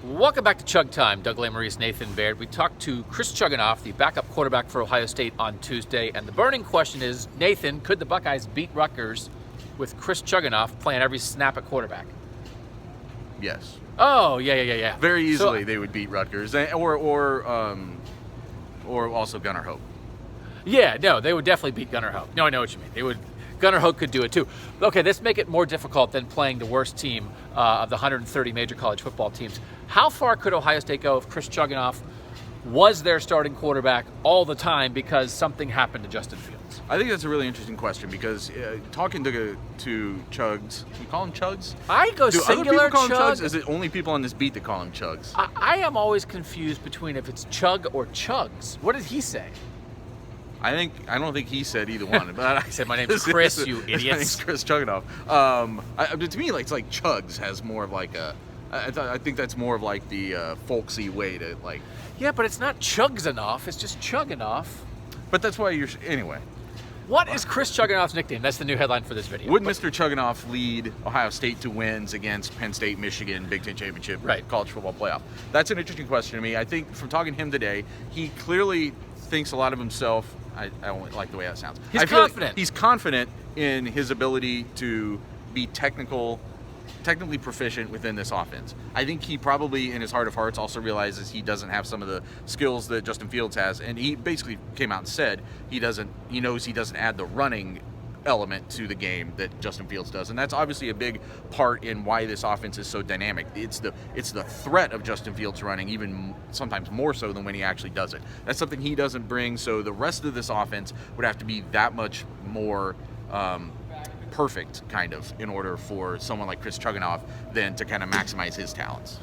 Welcome back to Chug Time. Doug Lesmerises, Nathan Baird. We talked to Chris Chugunov, the backup quarterback for Ohio State, on Tuesday. And the burning question is, Nathan, could the Buckeyes beat Rutgers with Chris Chugunov playing every snap at quarterback? Yes. Oh, yeah. Very easily they would beat Rutgers, or also Gunnar Hope. Yeah, no, they would definitely beat Gunnar Hope. No, I know what you mean. They would. Gunnar Hope could do it too. Okay, let's make it more difficult than playing the worst team of the 130 major college football teams. How far could Ohio State go if Chris Chugunov was their starting quarterback all the time because something happened to Justin Fields? I think that's a really interesting question because talking to Chugs, you call him Chugs? I go Do singular other people call Chug. him Chugs? Is it only people on this beat that call him Chugs? I am always confused between if it's Chug or Chugs. What did he say? I don't think he said either one. But He said, "My name's Chris, you idiots." My name's Chris Chugunov. To me, it's like Chugs has more of like a. I think that's more of like the folksy way to like. Yeah, but it's not Chugs enough. It's just Chug enough. But that's why you're anyway. What is Chris Chugunov's nickname? That's the new headline for this video. Would Mr. Chugunov lead Ohio State to wins against Penn State, Michigan, Big Ten Championship, college football playoff? That's an interesting question to me. I think from talking to him today, he clearly thinks a lot of himself. I don't like the way that sounds. He's confident. Like he's confident in his ability to be technically proficient within this offense. I think he probably, in his heart of hearts, also realizes he doesn't have some of the skills that Justin Fields has, and he basically came out and said he knows he doesn't add the running element to the game that Justin Fields does, and that's obviously a big part in why this offense is so dynamic. It's the threat of Justin Fields running, even sometimes more so than when he actually does it. That's something he doesn't bring, so the rest of this offense would have to be that much more perfect, kind of, in order for someone like Chris Chugunov then to kind of maximize his talents.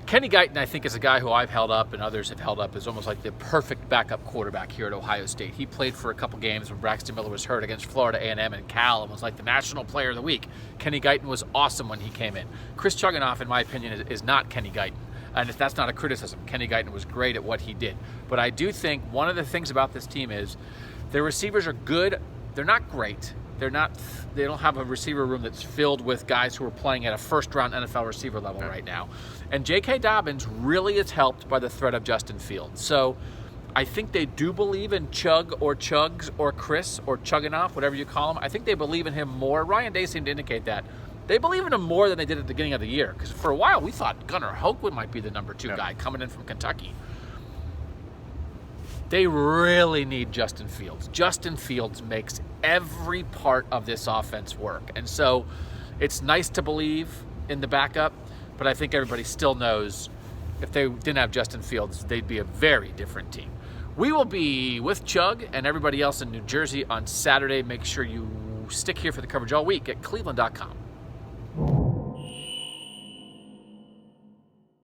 Kenny Guyton, I think, is a guy who I've held up and others have held up as almost like the perfect backup quarterback here at Ohio State. He played for a couple games when Braxton Miller was hurt against Florida A&M and Cal and was like the National Player of the Week. Kenny Guyton was awesome when he came in. Chris Chugunov, in my opinion, is not Kenny Guyton. And if that's not a criticism, Kenny Guyton was great at what he did. But I do think one of the things about this team is their receivers are good. They're not great. They don't have a receiver room that's filled with guys who are playing at a first-round NFL receiver level right now. And J.K. Dobbins really is helped by the threat of Justin Fields. So I think they do believe in Chug or Chugs or Chris or Chugunov, whatever you call him. I think they believe in him more. Ryan Day seemed to indicate that. They believe in him more than they did at the beginning of the year. Because for a while, we thought Gunnar Hope might be the number 2 guy coming in from Kentucky. They really need Justin Fields. Justin Fields makes every part of this offense work. And so it's nice to believe in the backup, but I think everybody still knows if they didn't have Justin Fields, they'd be a very different team. We will be with Chug and everybody else in New Jersey on Saturday. Make sure you stick here for the coverage all week at cleveland.com.